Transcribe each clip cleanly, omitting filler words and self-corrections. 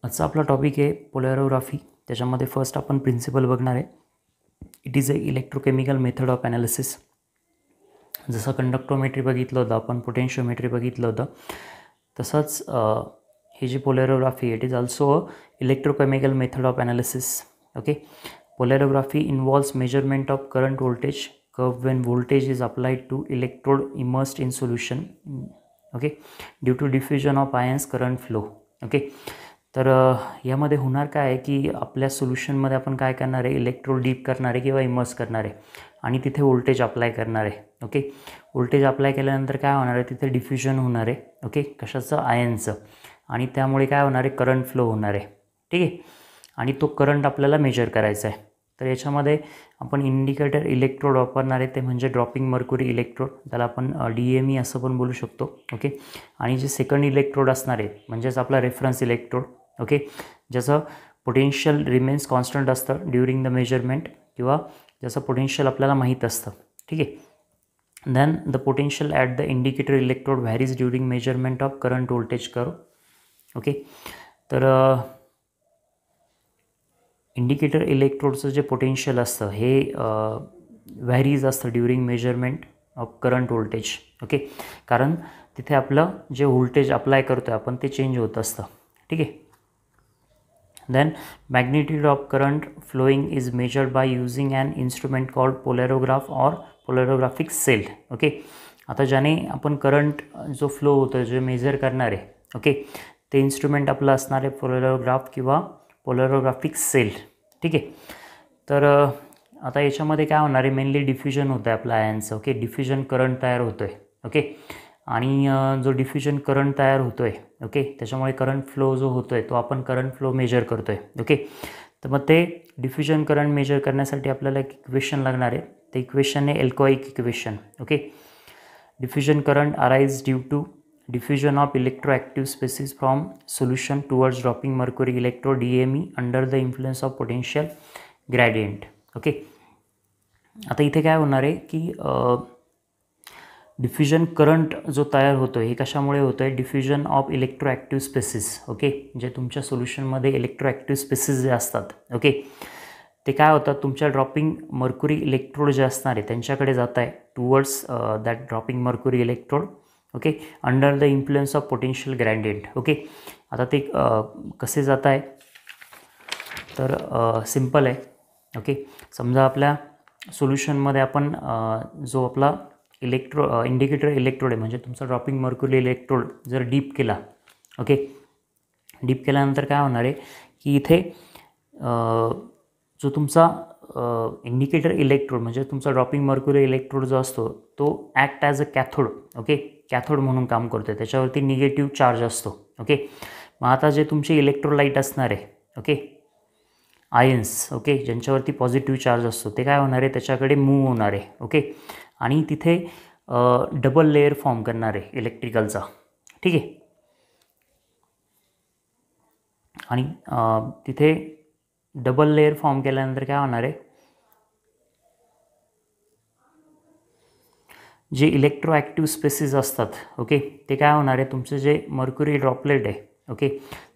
आजचा आपला टॉपिक आहे पोलॅरोग्राफी. त्याच्यामध्ये फर्स्ट आपण प्रिन्सिपल बघणार आहे. It is a electrochemical method of analysis. जसं कंडक्टोमेट्री बघितलं होतं आपण, पोटेन्शिओमेट्री बघितलं होतं, तसंच ही जी polarography it is also a electrochemical method of analysis. Okay, polarography involves measurement of current voltage curve when voltage is applied to electrode immersed in solution, okay, due to diffusion of ions current flow. Okay, तर यामध्ये होणार काय आहे की आपल्या सोल्युशनमध्ये आपण काय करणार आहे, इलेक्ट्रोड डीप करणार आहे किंवा इमर्स करणार आहे आणि तिथे व्होल्टेज अप्लाय करणार आहे. ओके, व्होल्टेज अप्लाय केल्यानंतर काय होणार आहे, तिथे डिफ्युजन होणार आहे. ओके, कशाचं, आयनचं, आणि त्यामुळे काय होणार आहे, करंट फ्लो होणार आहे. ठीक आहे, आणि तो करंट आपल्याला मेजर करायचा आहे. तर याच्यामध्ये आपण इंडिकेटर इलेक्ट्रोड वापरणार आहे, ते म्हणजे ड्रॉपिंग मर्क्युरी इलेक्ट्रोड, त्याला आपण DME असं पण बोलू शकतो. ओके, आणि जे सेकंड इलेक्ट्रोड असणार आहे म्हणजेच आपला रेफरन्स इलेक्ट्रोड. ओके, ज्याचं पोटेन्शियल रिमेन्स कॉन्स्टंट असतं ड्युरिंग द मेजरमेंट, किंवा ज्याचं पोटेन्शियल आपल्याला माहीत असतं. ठीक आहे, then the potential at the indicator electrode varies during measurement of current voltage curve. Okay, तर इंडिकेटर इलेक्ट्रोडचं जे पोटेन्शियल असतं हे व्हॅरीज असतं during measurement of current voltage. Okay, कारण तिथे आपलं जे व्होल्टेज अप्लाय करतो आहे आपण ते चेंज होत असतं. ठीक आहे, then magnitude of current flowing is measured by using an instrument called polarograph or polarographic cell. Okay, आता ज्याने आपण करंट जो फ्लो होतो जे मेजर करणार आहे, ओके, ते इन्स्ट्रुमेंट आपलं असणार आहे पोलॅरोग्राफ किंवा पोलॅरोग्राफिक सेल. ठीक आहे, तर आता याच्यामध्ये काय होणार आहे, मेनली डिफ्युजन होतं आहे आपलं आयनचं. ओके, डिफ्युजन करंट तयार होतो आहे. ओके, आणि जो डिफ्युजन करंट तयार होतो आहे, ओके, त्याच्यामुळे करंट फ्लो जो होतो आहे तो आपण करंट फ्लो मेजर करतो आहे. ओके, तर मग ते डिफ्युजन करंट मेजर करण्यासाठी आपल्याला एक इक्वेशन लागणार आहे. ते इक्वेशन आहे Ilkovic equation. Okay, diffusion current arise due to diffusion of electroactive species from solution towards dropping mercury electrode DME under the influence of potential gradient. Okay, आता इथे काय होणार आहे की डिफ्युजन करंट जो तयार होतो आहे हे कशामुळे होतो आहे, diffusion of electroactive species. Okay, जे तुमच्या सोल्युशनमध्ये इलेक्ट्रोॲक्टिव्ह स्पेसिस जे असतात, ओके, ते काय होतात, तुमच्या ड्रॉपिंग मर्क्युरी इलेक्ट्रोड जे असणार आहे त्यांच्याकडे जात आहे towards that dropping mercury electrode. Okay, under the influence of potential gradient. Okay, आता ते कसे जात आहे, तर सिम्पल आहे. ओके, समजा आपल्या सोल्युशनमध्ये आपण जो आपला इंडिकेटर इलेक्ट्रोड आहे म्हणजे तुमचा ड्रॉपिंग मर्क्युरी इलेक्ट्रोड जर डीप केला, ओके, डीप केल्यानंतर काय होणार आहे की इथे जो तुमचा इंडिकेटर इलेक्ट्रोड म्हणजे तुमचा ड्रॉपिंग मर्क्युरी इलेक्ट्रोड जो असतो तो ॲक्ट ॲज अ कॅथोड. ओके, कॅथोड म्हणून काम करतो आहे, त्याच्यावरती निगेटिव्ह चार्ज असतो. ओके, मग आता जे तुमचे इलेक्ट्रोलाइट असणार आहे, ओके, आयन्स, ओके, ज्यांच्यावरती पॉझिटिव्ह चार्ज असतो ते काय होणार आहे, त्याच्याकडे मूव्ह होणार आहे. ओके, आणि तिथे डबल लेअर फॉर्म करणार आहे इलेक्ट्रिकलचा. ठीक आहे, आणि तिथे डबल लेअर फॉर्म केल्यानंतर काय होणार आहे, जे इलेक्ट्रोॲक्टिव्ह स्पेसिस असतात, ओके, ते काय होणार आहे, तुमचं जे मर्क्युरी ड्रॉपलेट आहे, ओके,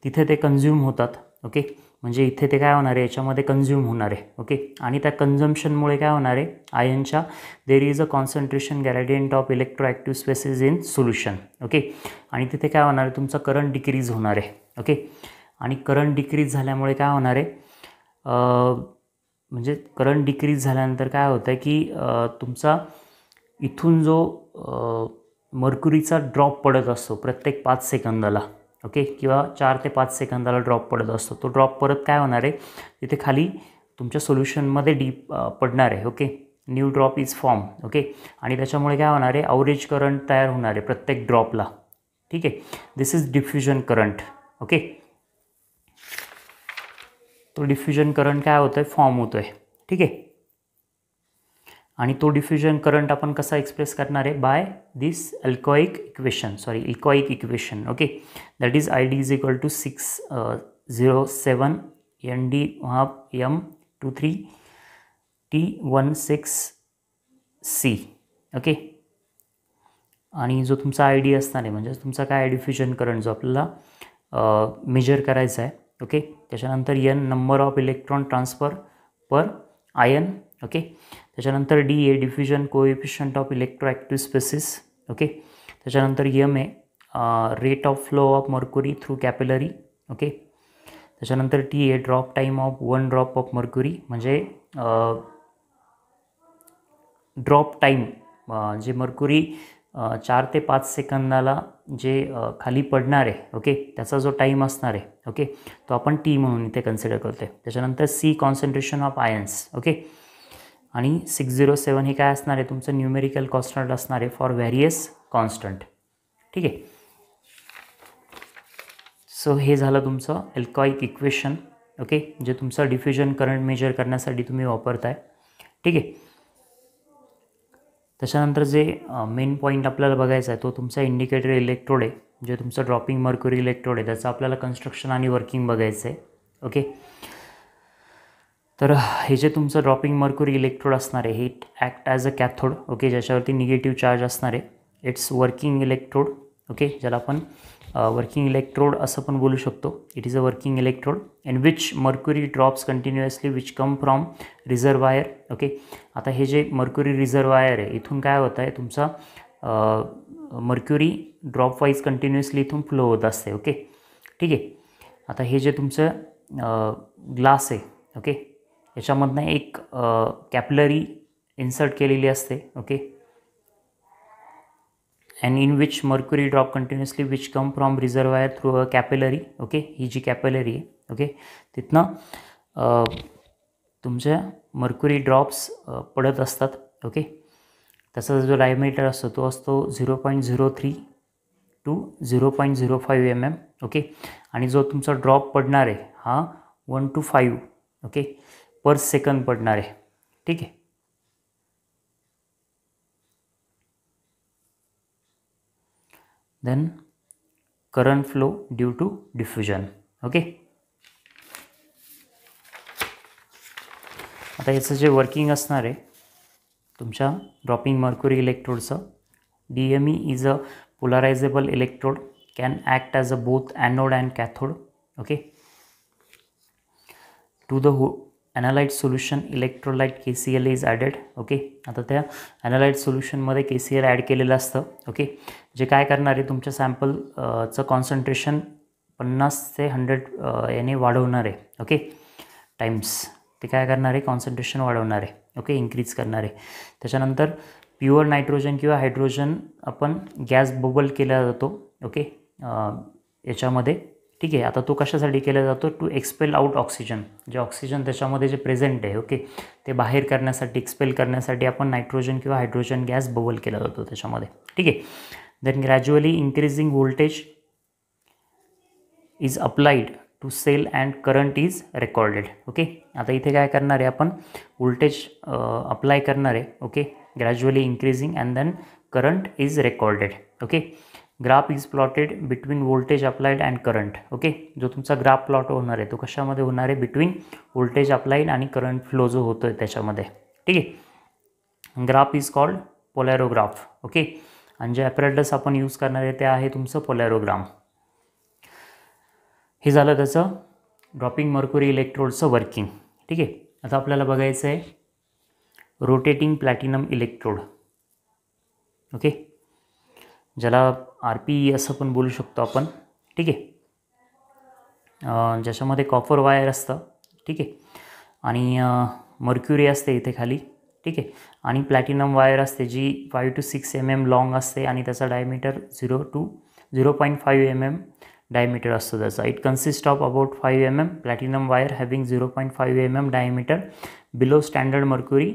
तिथे ते कन्झ्युम होतात. ओके, म्हणजे इथे ते काय होणार आहे, याच्यामध्ये कन्झ्युम होणार आहे. ओके, आणि त्या कन्झम्पशनमुळे काय होणार आहे, आयनच्या there is a concentration gradient of electroactive species in solution. Okay, आणि तिथे काय होणार आहे, तुमचा करंट डिक्रीज होणार आहे. ओके, आणि करंट डिक्रीज झाल्यामुळे काय होणार आहे, म्हणजे करंट डिक्रीज झाल्यानंतर काय होतं आहे की तुमचा इथून जो मर्क्युरीचा ड्रॉप पडत असतो प्रत्येक 5 सेकंदाला, ओके, किंवा 4 ते 5 सेकंदाला ड्रॉप पडत असतो, तो ड्रॉप परत काय होणार आहे, तिथे खाली तुमच्या सोल्युशनमध्ये डीप पडणार आहे. Okay, new drop is form. Okay, आणि त्याच्यामुळे काय होणार आहे, अवरेज करंट तयार होणार आहे प्रत्येक ड्रॉपला. ठीक आहे, दिस इज डिफ्युजन करंट. ओके, तो डिफ्युजन करंट काय होतो आहे, फॉर्म होतो आहे. ठीक आहे, आणि तो डिफ्युजन करंट आपण कसा एक्सप्रेस करणार आहे, by this Ilkovic equation. Okay, that is ID is equal to 607 ND M23 T16C. Okay, आणि जो तुमचा ID असणार आहे म्हणजे तुमचा काय डिफ्युजन करंट जो आपल्याला मेजर करायचा आहे ओके. त्याच्यानंतर n number of electron transfer per ion. Okay. त्याच्यानंतर d आहे diffusion coefficient of electroactive species. Okay. त्याच्यानंतर m आहे rate of flow of mercury through capillary. Okay. त्याच्यानंतर t आहे drop time of 1 drop of mercury, म्हणजे drop time जे mercury 4 ते 5 सेकंदाला जे खाली पडणार आहे, ओके, त्याचा जो टाईम असणार आहे, ओके, तो आपण टी म्हणून इथे कन्सिडर करतो आहे. त्याच्यानंतर C concentration of ions. Okay. आणि 607 हे काय असणार आहे तुमचं न्यूमेरिकल कॉन्स्टंट असणार आहे फॉर व्हेरियस कॉन्स्टंट. ठीक आहे. सो हे झालं तुमचं एल्कॉइक इक्वेशन. ओके, जे तुमचं डिफ्युजन करंट मेजर करण्यासाठी तुम्ही वापरताय. ठीक आहे. त्याच्यानंतर जे मेन पॉईंट आपल्याला बघायचा आहे तो तुमचा इंडिकेटर इलेक्ट्रोड आहे, जे तुमचं ड्रॉपिंग मर्क्युरी इलेक्ट्रोड आहे, त्याचं आपल्याला कन्स्ट्रक्शन आणि वर्किंग बघायचं आहे. ओके. तर हे जे तुमचं ड्रॉपिंग मर्क्युरी इलेक्ट्रोड असणार आहे हे ॲक्ट ॲज अ कॅथोड. ओके, ज्याच्यावरती निगेटिव्ह चार्ज असणार आहे. It's working electrode. ओके, ज्याला आपण वर्किंग इलेक्ट्रोड असं पण बोलू शकतो. It is a working electrode in which mercury drops continuously which come from reservoir. Okay. आता हे जे मर्क्युरी रिझर्वायर आहे इथून काय होतं आहे तुमचा मर्क्युरी ड्रॉप वाईज कंटिन्युअसली इथून फ्लो होत असते. ओके. ठीक आहे. आता हे जे तुमचं ग्लास आहे, ओके, याच्यामधनं एक कॅपिलरी इन्सर्ट केलेली असते. Okay. and in which mercury drop continuously which come from reservoir through a capillary. Okay, ही जी कॅपिलरी आहे, ओके, तिथनं तुमच्या मर्क्युरी ड्रॉप्स पडत असतात. ओके. त्याचा जो डायमीटर असतो तो असतो 0.03 to 0.05 mm. ओके. आणि जो तुमचा ड्रॉप पडणार आहे हा 1 to 5, ओके, पर सेकंद पडणार आहे. ठीक आहे. then current flow due to diffusion. Okay. आता याचं जे वर्किंग असणार आहे तुमच्या ड्रॉपिंग मर्क्युरी इलेक्ट्रोडचं, DME is a polarisable electrode can act as a both anode and cathode. Okay. To the analyte solution electrolyte KCl is added. Okay. आता त्या ॲनालाइट सोल्युशनमध्ये KCl add केलेलं असतं. ओके. जे काय करणार आहे तुमच्या सॅम्पलचं कॉन्सन्ट्रेशन 50 ते 100 याने वाढवणार आहे. ओके. टाइम्स ते काय करणार आहे कॉन्सन्ट्रेशन वाढवणार आहे. ओके, इन्क्रीज करणार आहे. त्याच्यानंतर प्युअर नायट्रोजन किंवा हायड्रोजन आपण गॅस बबल केला जातो. ओके, याच्यामध्ये. ठीक आहे. आता तो कशासाठी केला जातो टू एक्सपेल आउट ऑक्सिजन. जे ऑक्सिजन त्याच्यामध्ये जे प्रेझेंट आहे, ओके, ते बाहेर करण्यासाठी एक्सपेल करण्यासाठी आपण नायट्रोजन किंवा हायड्रोजन गॅस बबल केला जातो त्याच्यामध्ये. ठीक आहे. Then gradually increasing voltage is applied to cell and current is recorded. Okay. आता इथे काय करणार आहे आपण व्होल्टेज अप्लाय करणार आहे. Okay. Gradually increasing and then current is recorded. Okay. Graph is plotted between voltage applied and current. Okay. जो तुमचा ग्राफ प्लॉट होणार आहे तो कशामध्ये होणार आहे बिटवीन व्होल्टेज अप्लाइड आणि करंट फ्लो जो होतो आहे त्याच्यामध्ये. ठीक आहे. Graph is called polarograph. Okay. आणि जे ॲपरेटस आपण यूज करणार आहे ते आहे तुमचं पोलॅरोग्राम. हे झालं त्याचं ड्रॉपिंग मर्क्युरी इलेक्ट्रोडचं वर्किंग. ठीक आहे. आता आपल्याला बघायचं आहे रोटेटिंग प्लॅटिनम इलेक्ट्रोड. ओके, ज्याला RPE असं पण बोलू शकतो आपण. ठीक आहे. ज्याच्यामध्ये कॉपर वायर असतं. ठीक आहे. आणि मर्क्युरी असते इथे खाली. ठीक आहे. आणि प्लॅटिनम वायर असते जी 5 to 6 mm लॉंग असते आणि त्याचा डायमीटर 0 to 0.5 mm डायमीटर असतो त्याचा. It consist of about 5 mm platinum wire having 0.5 mm diameter below standard mercury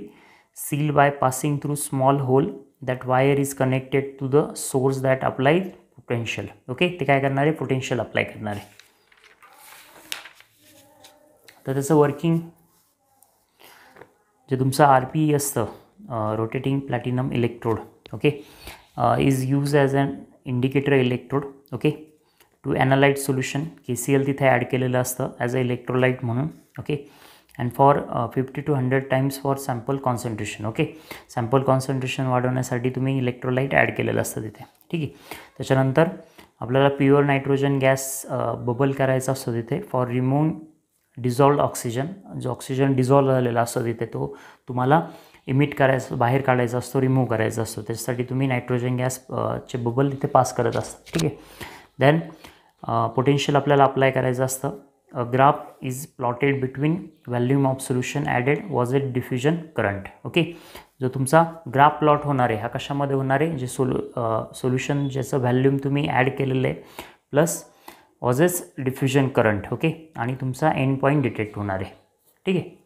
sealed by passing through small hole. That wire is connected to the source that apply potential. Okay. ते काय करणार आहे potential apply करणार आहे. तर त्याचं working जे तुमचं RPE असतं rotating platinum electrode. Okay, is use as an indicator electrode. Okay. To analyte solution KCl तिथे ॲड केलेलं असतं ॲज अ इलेक्ट्रोलाइट म्हणून. Okay. And for 50 to 100 times for sample concentration. Okay. Sample concentration वाढवण्यासाठी तुम्ही electrolyte add केलेलं असतं तिथे. ठीक आहे. त्याच्यानंतर आपल्याला प्युअर नायट्रोजन गॅस बबल करायचा असतो तिथे फॉर रिमूव्ह डिझॉल्ड ऑक्सिजन. जो ऑक्सिजन डिझॉल्व झालेला असतो तिथे तो तुम्हाला इमिट करायचा, बाहेर काढायचा असतो, रिमूव्ह करायचा असतो. त्याच्यासाठी तुम्ही नायट्रोजन गॅस चे बबल इथे पास करत असता. ठीक आहे. देन पोटेन्शियल आपल्याला अप्लाय करायचं असतं. Graph is plotted between volume of solution added was it diffusion current. Okay. जो तुमचा ग्राफ प्लॉट होणार आहे हा कशामध्ये होणार आहे, जे सोल्युशन ज्याचं व्हॅल्यूम तुम्ही ॲड केलेलं आहे plus was is diffusion current. Okay. आणि तुमचा एंड पॉईंट डिटेक्ट होणार आहे. ठीक आहे.